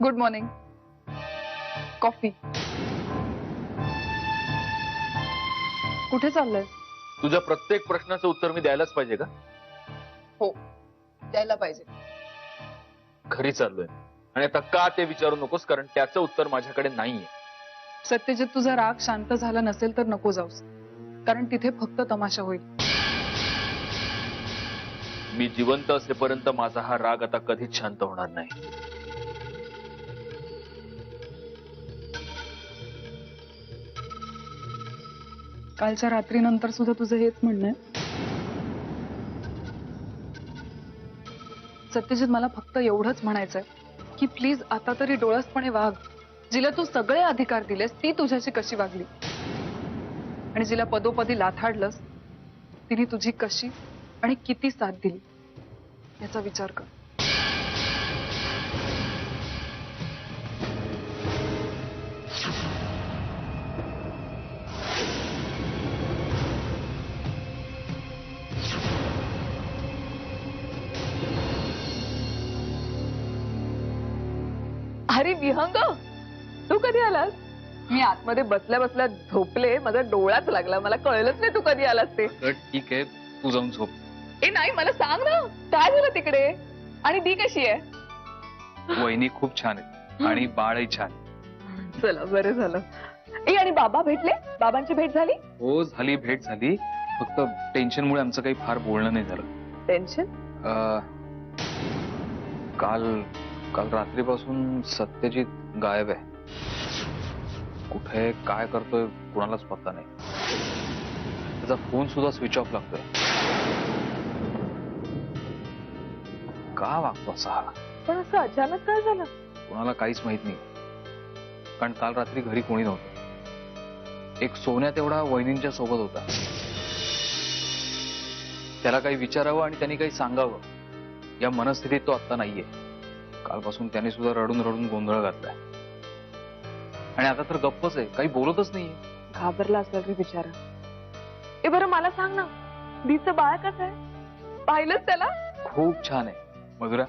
Good morning. Coffee. कुठे चाललंय? तुझ्या प्रत्येक प्रश्नाचं उत्तर मी द्यायलाच पाहिजे का? हो, द्यायला पाहिजे. घरी चाललोय आणि आता का ते विचारू नकोस, कारण त्याचं उत्तर माझ्याकडे नाहीये. सत्यजित, तुझा राग शांत झाला नसेल तर नको जाऊस, कारण तिथे फक्त तमाशा होईल. मी जिवंत असेपर्यंत माझा हा राग आता कधीच शांत होणार नाही. कालच्या रात्रीनंतर सुद्धा तुझं हेच म्हणणं आहे? सत्यजित, मला फक्त एवढंच म्हणायचंय की प्लीज आता तरी डोळसपणे वाग. जिला तू सगळे अधिकार दिलेस ती तुझ्याशी कशी वागली, आणि जिला पदोपदी लाथाडलंस तिने तुझी कशी आणि किती साथ दिली याचा विचार कर. अरे विहंग, तू कधी आलास? मी आतमध्ये बसल्या बसल्या झोपले, माझा डोळाच लागला, मला कळलंच नाही तू कधी आलास ते. ठीक आहे, तू जाऊन झोप. ए नाही, मला सांग ना काय झालं तिकडे, आणि दी कशी आहे? वहिनी खूप छान आहे आणि बाळही छान. चला बरं झालं. ए आणि बाबा भेटले? बाबांची भेट झाली? हो झाली, भेट झाली. फक्त टेन्शनमुळे आमचं काही फार बोलणं नाही झालं. टेन्शन? काल काल रात्रीपासून सत्यजित गायब आहे. कुठे काय करतोय कोणालाच पत्ता नाही. त्याचा फोन सुद्धा स्विच ऑफ लागतोय. का वागतो असा हा? पण असं अचानक काय झालं? कोणाला काहीच माहित नाही, कारण काल रात्री घरी कोणी नव्हतं. एक सोन्या तेवढा वहिनींच्या सोबत होता. त्याला काही विचारावं आणि त्यांनी काही सांगावं या मनस्थितीत तो आता नाहीये. कालपासून त्याने सुद्धा रडून रडून गोंधळ घातलाय आणि आता तर गप्पच आहे, काही बोलतच नाहीये. घाबरला असेल रे बिचारा. ए बरं मला सांग ना, दीचं बाळ कसं आहे? पाहिलंच त्याला? खूप छान आहे मधुरा.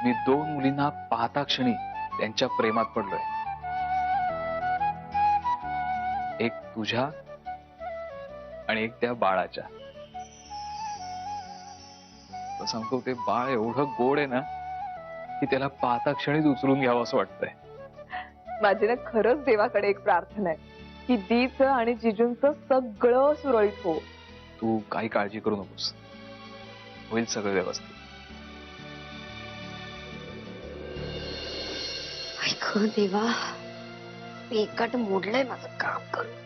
मी 2 मुलींना पाहता क्षणी त्यांच्या प्रेमात पडलोय. एक तुझ्या आणि एक त्या बाळाच्या. तर सांगतो, ते बाळ एवढं गोड आहे ना की त्याला पाहता क्षणीच उचलून घ्यावं असं वाटतंय. माझी ना खरंच देवाकडे एक प्रार्थना आहे की दीचं आणि जिजूंचं सगळं सुरळीत हो. तू काही काळजी करू नकोस, होईल सगळं व्यवस्थित. ऐक देवा, मी एकट मोडलंय माझं काम करून.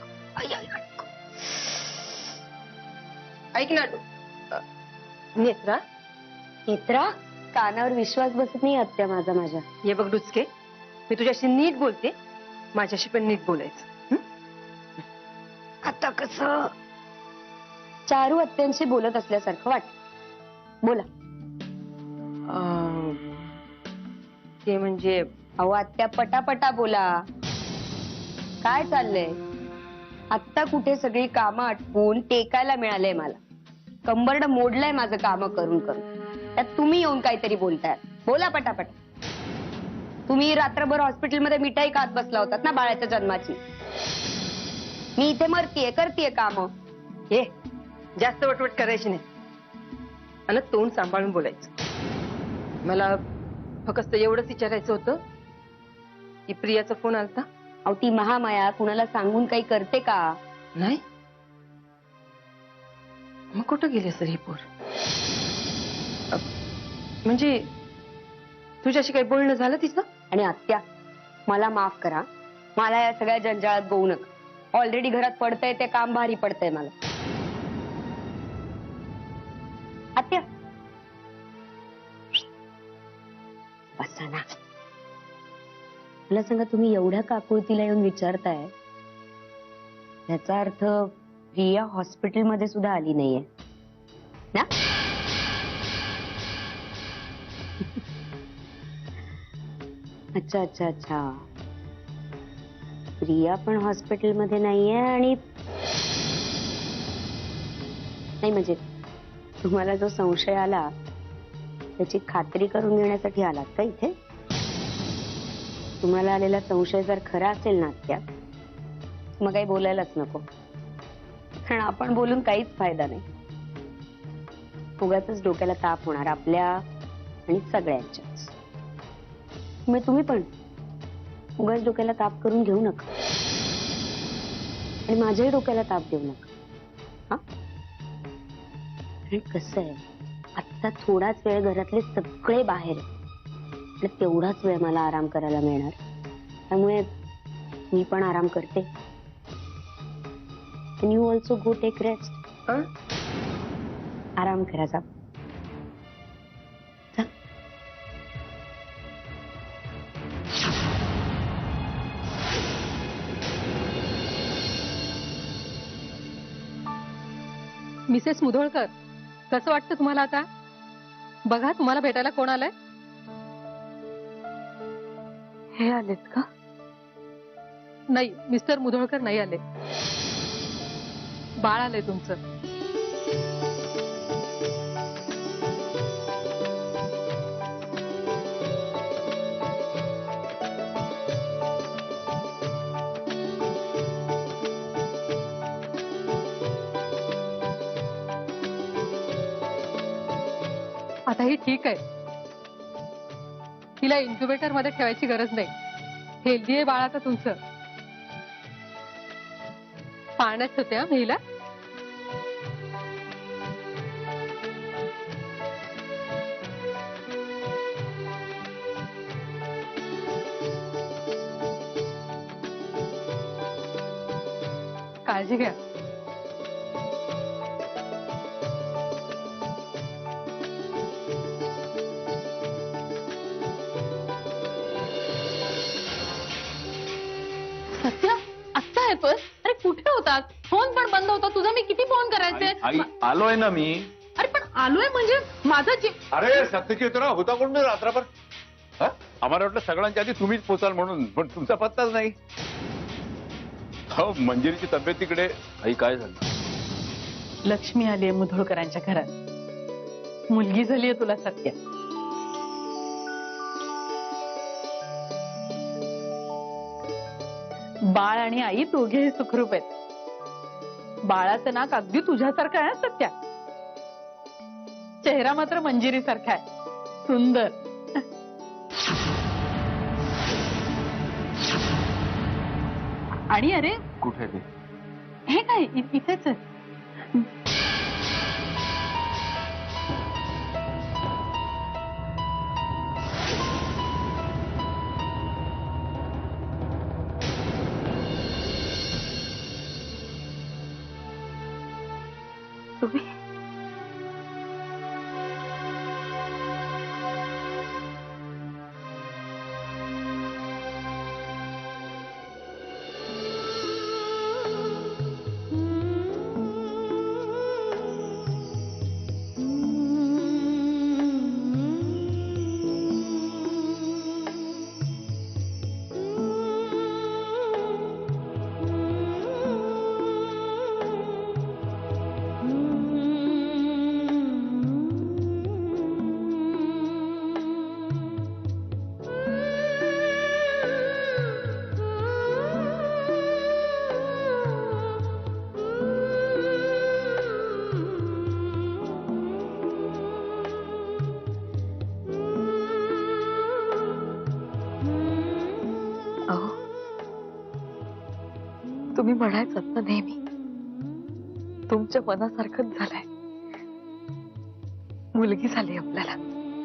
ऐक ना तू. नेत्रा, नेत्रा, कानावर विश्वास बसत नाही आत्या माझ्या. ये बघ डुचके, मी तुझ्याशी नीट बोलते, माझ्याशी पण नीट बोलायचं. आता कसं चारू आत्यांशी बोलत असल्यासारखं वाटत. बोला. ते म्हणजे अहो आत्या, पटापटा बोला. काय चाललंय? आत्ता कुठे सगळी कामं आटपून टेकायला मिळालंय मला. कंबरड मोडलंय माझं काम करून करून. त्यात तुम्ही येऊन काहीतरी बोलताय. बोला पटापट. तुम्ही रात्रभर हॉस्पिटलमध्ये मिठाई खात बसला होतात ना बाळाच्या जन्माची. मी इथे मरतीये, करतीये काम. हे जास्त वटवट करायची नाही आणि तोंड सांभाळून बोलायचं. मला फक्त एवढंच विचारायचं होतं की प्रियाचा फोन आलता. अहो ती महामाया कुणाला सांगून काही करते का? नाही. मग कुठं गेली सर ही पोर? म्हणजे तुझ्याशी काही बोलणं झालं तिचं? आणि आत्या, मला माफ करा, मला या सगळ्या जंजाळात गोवू नका. ऑलरेडी घरात पडतंय ते काम भारी पडतंय मला. आत्या बसा ना. मला सांगा, तुम्ही एवढ्या काकुळतीला येऊन विचारताय, याचा अर्थ प्रिया हॉस्पिटलमध्ये सुद्धा आली नाहीये ना? अच्छा अच्छा अच्छा, प्रिया पण हॉस्पिटलमध्ये नाहीये. आणि नाही म्हणजे तुम्हाला जो संशय आला त्याची खात्री करून घेण्यासाठी आलात का इथे? तुम्हाला आलेला संशय जर खरा असेल ना आत्या, मग काही बोलायलाच नको. कारण आपण बोलून काहीच फायदा नाही. उगाचच डोक्याला ताप होणार आपल्या आणि सगळ्यांच्याच. मग तुम्ही पण उगाच डोक्याला ताप करून घेऊ नका आणि माझ्याही डोक्याला ताप देऊ नका. हा, कसं आहे, आत्ता थोडाच वेळ घरातले सगळे बाहेर आहेत आणि तेवढाच वेळ मला आराम करायला मिळणार. त्यामुळे मी पण आराम करते. And you also go take rest. आराम करा जा. मिसेस मुधोळकर, कसं वाटतं तुम्हाला आता? बघा, तुम्हाला भेटायला कोण आलंय? हे आलेत का? नाही, मिस्टर मुधोळकर नाही आले. बाळ आलंय तुमचं. आता ही ठीक आहे. तिला इन्क्युबेटर मध्ये ठेवायची गरज नाही. हेल्दी आहे बाळ आता तुमचं. पाळण्यात होत्या महिला. काळजी घ्या. सत्या, आत्ता येतोय? अरे कुठे होतात? फोन पण बंद होता तुझा. मी किती फोन करायचे? आई, आलोय ना मी. अरे पण आलोय म्हणजे माझा अरे सत्यजित राव, होता कोण मी रात्रभर? हा? आम्हाला वाटलं सगळ्यांच्या आधी तुम्हीच पोचाल म्हणून, पण तुमचा पत्ताच नाही. हो, मंजिरीची तब्येत तिकडे. आई, काय झालं? लक्ष्मी आलीये मुधोळकरांच्या घरात. मुलगी झालीये तुला सत्या. बाळ आणि आई दोघेही सुखरूप आहेत. बाळाचं नाक अगदी तुझ्यासारखं आहे सत्या. चेहरा मात्र मंजिरी सारखा आहे. सुंदर. आणि अरे कुठे ते? हे काय इथेच आहे. तुम्ही अहो, तुम्ही म्हणायचं ना नेहमी तुमच्या मनासारखंच झालंय. मुलगी झाली आपल्याला.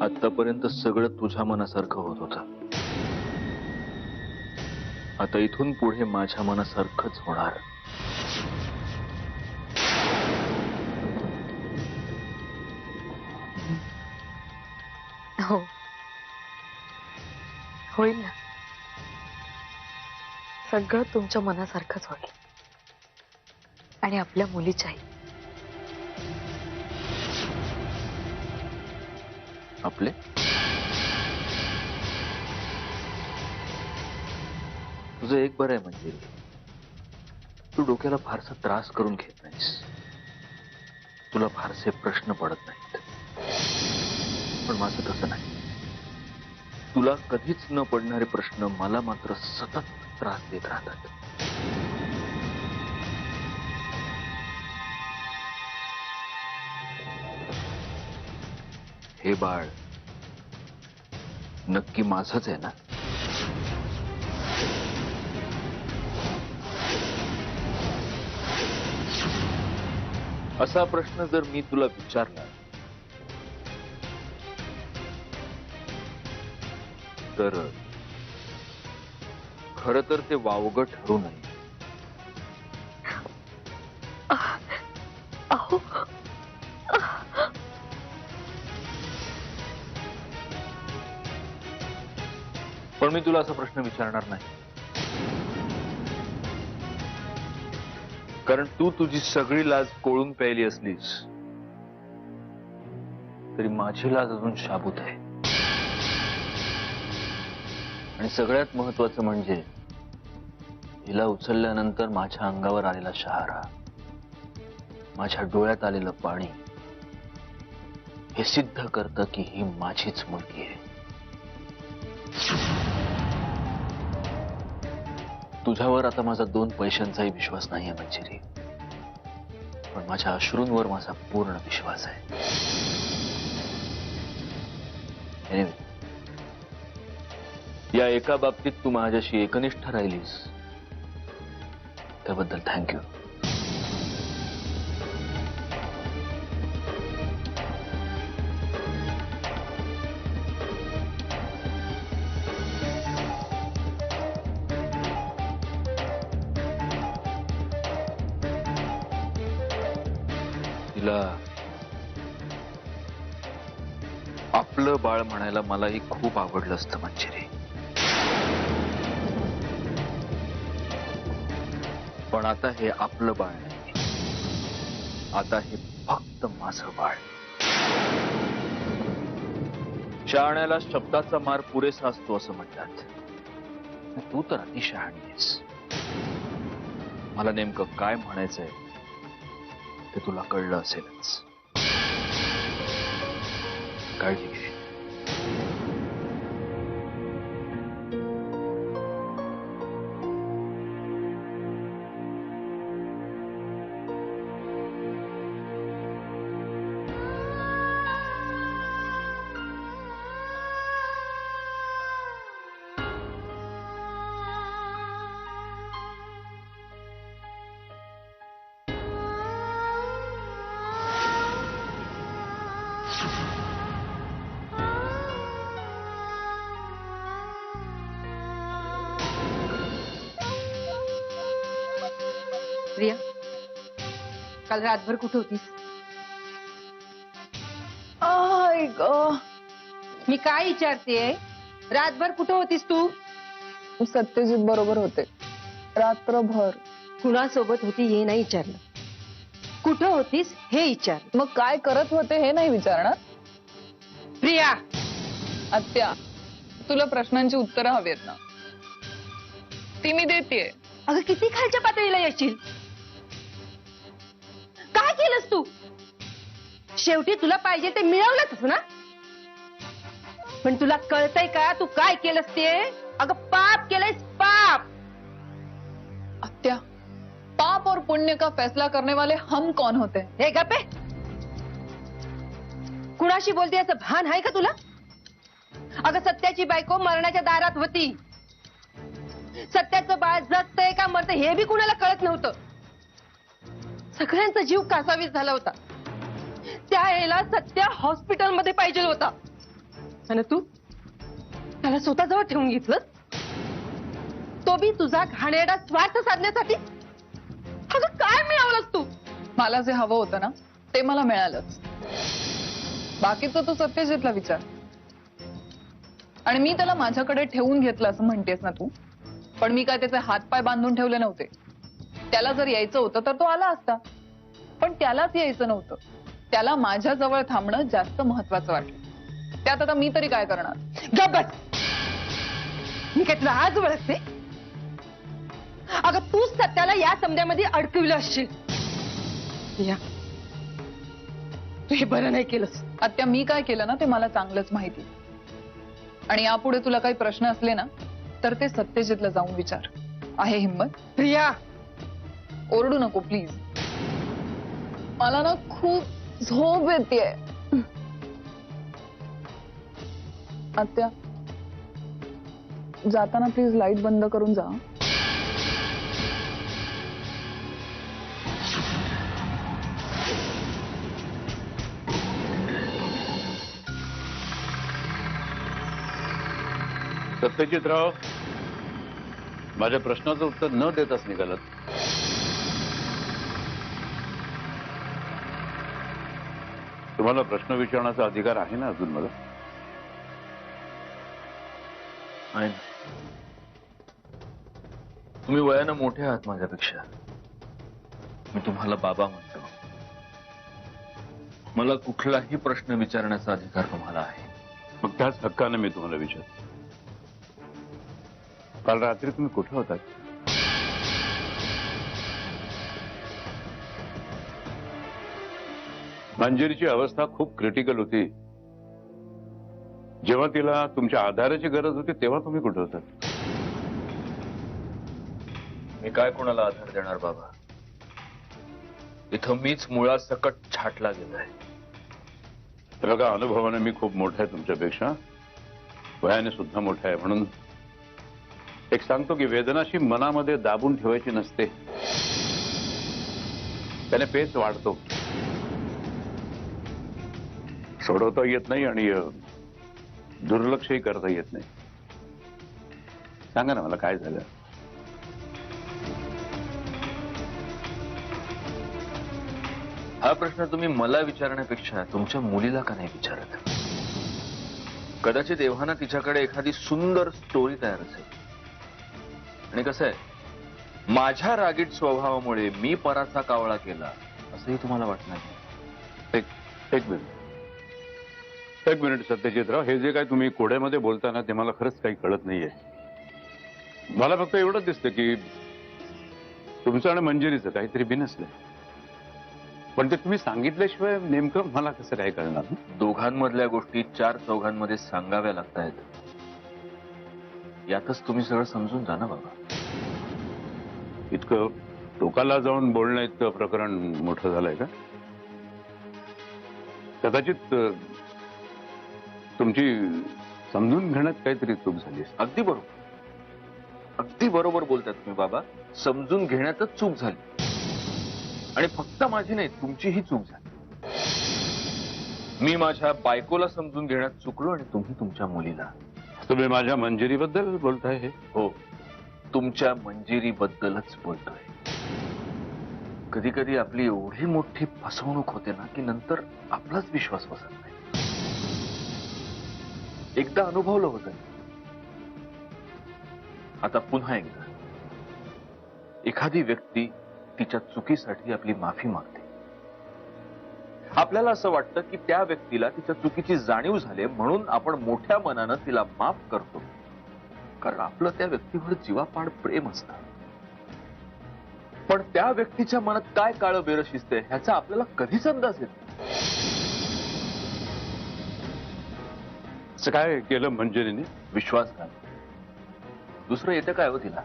आतापर्यंत सगळं तुझ्या मनासारखं होत होतं. आता इथून पुढे माझ्या मनासारखंच होणार. हो, होईल ना. सगळं तुमच्या मनासारखंच होईल. आणि आपल्या मुलीच्याही. आपले तुझं एक बरं आहे म्हणजे तू डोक्याला फारसा त्रास करून घेत नाहीस. तुला फारसे प्रश्न पडत नाहीत. पण माझं तसं नाही. तुला कधीच न पडणारे प्रश्न मला मात्र सतत त्रास देत राहतात. हे बाळ नक्की माझंच आहे ना? असा प्रश्न जर मी तुला विचारला तर खरं तर ते वावगं ठरू नये. अहो पण मी तुला असा प्रश्न विचारणार नाही, कारण तू तुझी सगळी लाज कोळून प्यायली असलीस तरी माझी लाज अजून शाबूत आहे. आणि सगळ्यात महत्वाचं म्हणजे हिला उचलल्यानंतर माझ्या अंगावर आलेला शहारा, माझ्या डोळ्यात आलेलं पाणी हे सिद्ध करतं की ही माझीच मुलगी आहे. तुझ्यावर आता माझा 2 पैशांचाही विश्वास नाहीये मंजिरी, पण माझ्या अश्रूंवर माझा पूर्ण विश्वास आहे. Anyway, या एका बाबतीत तू माझ्याशी एकनिष्ठ राहिलीस त्याबद्दल थँक्यू. तिला आपलं बाळ म्हणायला मलाही खूप आवडलं असतं मंजिरी, पण आता हे आपलं बाळ नाही, आता हे फक्त माझं बाळ. शहाण्याला शब्दाचा मार पुरेसा असतो असं म्हणतात. तू तर अतिशहाणी आहेस. मला नेमकं काय म्हणायचंय ते तुला कळलं असेलच. काळजी घे. प्रिया, काल रातभर कुठे होतीस? मी काय विचारतेय, रातभर कुठे होतीस तू? सत्यजित बरोबर होते रात्रभर. कुणासोबत होती हे नाही विचारलं, कुठं होतीस हे विचार. मग काय करत होते हे नाही विचारणार? प्रिया, आत्या, तुला प्रश्नांची उत्तरं हवीत ना, ती मी देतेय. अगं किती खालच्या पातळीला येशील? काय केलंस तू? शेवटी तुला पाहिजे ते मिळवलंच ना, पण तुला कळतंय का तू काय केलंस ते? अगं पाप केलंयस, पाप. आत्या, पाप और पुण्य का फैसला करने वाले हम कौन होते? हे गप्पे, कुणाशी बोलते याचं भान आहे का तुला? अगं सत्याची बायको मरणाच्या दारात होती. सत्याचं बाळ जगतंय का मरतंय हे बी कुणाला कळत नव्हतं. सगळ्यांचा जीव कासावीस झाला होता. त्या वेळेला सत्या हॉस्पिटलमध्ये पाहिजे होता आणि तू त्याला स्वतःजवळ ठेवून घेतलं, तो बी तुझा घाणेरडा स्वार्थ साधण्यासाठी. अगं काय मिळवलंस तू? मला जे हवं होतं ना ते मला मिळालंच. बाकीचं तू सत्यजितला विचार. आणि मी त्याला माझ्याकडे ठेवून घेतलं असं म्हणतेस ना तू, पण मी काय त्याचे हातपाय बांधून ठेवले नव्हते. त्याला जर यायचं होतं तर तो आला असता, पण त्यालाच यायचं नव्हतं. त्याला माझ्या जवळ थांबणं जास्त महत्वाचं वाटलं. त्यात आता मी तरी काय करणार? गब्बस, मी काय तुला आज ओळखते? अगं तूच सत्याला या समध्यामध्ये अडकविलं असशील. या, तू हे बरं नाही केलंस. आत्या, मी काय केलं ना ते मला चांगलंच माहिती. आणि यापुढे तुला काही प्रश्न असले ना तर ते सत्यजितला जाऊन विचार. आहे हिम्मत? प्रिया, ओरडू नको प्लीज. मला ना खूप झोप येतेय. आत्या, जाताना प्लीज लाईट बंद करून जा. सत्यजितराव, माझ्या प्रश्नाचं उत्तर न देताच निघालात. तुम्हाला प्रश्न विचारण्याचा अधिकार आहे ना अजून मला? आहे ना. तुम्ही वयानं मोठे आहात माझ्यापेक्षा. मी तुम्हाला बाबा म्हणतो. मला कुठलाही प्रश्न विचारण्याचा अधिकार तुम्हाला आहे. मग त्याच हक्काने मी तुम्हाला विचारतो, काल रात्री तुम्ही कुठे होतात? मंजिरीची अवस्था खूप क्रिटिकल होती. जेव्हा तिला तुमच्या आधाराची गरज होती तेव्हा तुम्ही कुठे होतात? मी काय कोणाला आधार देणार बाबा? इथं मीच मुळासकट छाटला गेलाय. बघा, अनुभवाने मी खूप मोठा आहे तुमच्यापेक्षा, वयाने सुद्धा मोठा आहे. म्हणून एक सांगतो की वेदनाशी मनामध्ये दाबून ठेवायची नसते. त्याने पेच वाढतो. सोडवता येत नाही आणि दुर्लक्षही करता येत नाही. सांगा ना मला काय झालं? हा प्रश्न तुम्ही मला विचारण्यापेक्षा तुमच्या मुलीला का नाही विचारत? कदाचित एव्हाना तिच्याकडे एखादी सुंदर स्टोरी तयार असेल. आणि कसं आहे, माझ्या रागीट स्वभावामुळे मी पराचा कावळा केला असंही तुम्हाला वाटणार नाही. एक मिनिट सत्यजितराव, हे जे काय तुम्ही कोड्यामध्ये बोलता ना ते मला खरंच काही कळत नाहीये. मला फक्त एवढंच दिसतं की तुमचं आणि मंजिरीचं काहीतरी बिनसलंय. पण ते तुम्ही सांगितल्याशिवाय नेमकं मला कसं काय कळणार? दोघांमधल्या गोष्टी 4-4 सांगाव्या लागतायत. यातच तुम्ही सगळं समजून जा ना बाबा. इतकं टोकाला जाऊन बोलणं इतकं प्रकरण मोठं झालंय का? कदाचित तुमची समजून घेण्यात काहीतरी चूक झाली. अगदी बरोबर, अगदी बरोबर बोलतात तुम्ही बाबा. समजून घेण्यातच चूक झाली. आणि फक्त माझी नाही, तुमचीही चूक झाली. मी माझ्या बायकोला समजून घेण्यात चुकलो आणि तुम्ही तुमच्या मुलीला. तुम्ही माझ्या मंजिरीबद्दल बोलताय? हे हो, तुमच्या मंजिरीबद्दलच बोलतोय. कधी कधी आपली एवढी मोठी फसवणूक होते ना की नंतर आपलाच विश्वास बसत नाही. एकदा अनुभवलं होतं, आता पुन्हा एकदा. एखादी व्यक्ती तिच्या चुकीसाठी आपली माफी मागते. आपल्याला असं वाटतं की त्या व्यक्तीला तिच्या चुकीची जाणीव झाली म्हणून आपण मोठ्या मनानं तिला माफ करतो, कारण आपलं त्या व्यक्तीवर जीवापाड प्रेम असतं. पण त्या व्यक्तीच्या मनात काय काळं बेरं शिजते ह्याचा आपल्याला कधीच अंदाज येत नाही. असं काय केलं मंजिरीने? विश्वासघात. दुसरं येतं काय हो तिला?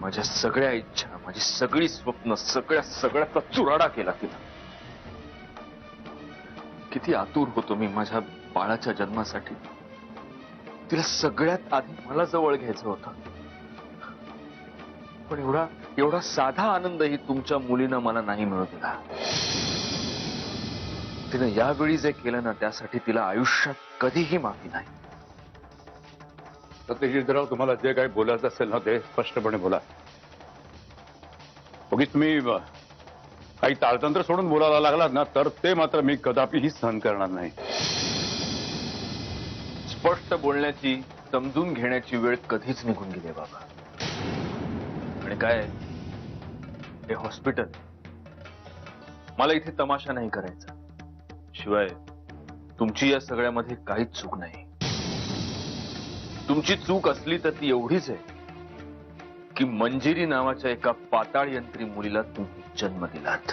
माझ्या सगळ्या इच्छा, माझी सगळी स्वप्न, सगळ्याचा चुराडा केला तिला. किती आतुर होतो मी माझ्या बाळाच्या जन्मासाठी. तिला सगळ्यात आधी मला जवळ घ्यायचं होतं. पण एवढा साधा आनंदही तुमच्या मुलीनं मला नाही मिळू दिला. तिनं यावेळी जे केलं ना त्यासाठी तिला आयुष्यात कधीही माफी नाही. सत्यजितराव, तुम्हाला जे काही बोलायचं असेल ना ते स्पष्टपणे बोला. उगीच तुम्ही काही ताळतंत्र सोडून बोलायला लागलात ना तर ते मात्र मी कदापिही सहन करणार नाही. स्पष्ट बोलण्याची, समजून घेण्याची वेळ कधीच निघून गेली बाबा. आणि काय, हे हॉस्पिटल, मला इथे तमाशा नाही करायचा. शिवाय तुमची या सगळ्यामध्ये काहीच चूक नाही. तुमची चूक असली तर ती एवढीच आहे की मंजिरी नावाच्या एका पाताळ यंत्री मुलीला तुम्ही जन्म दिलात.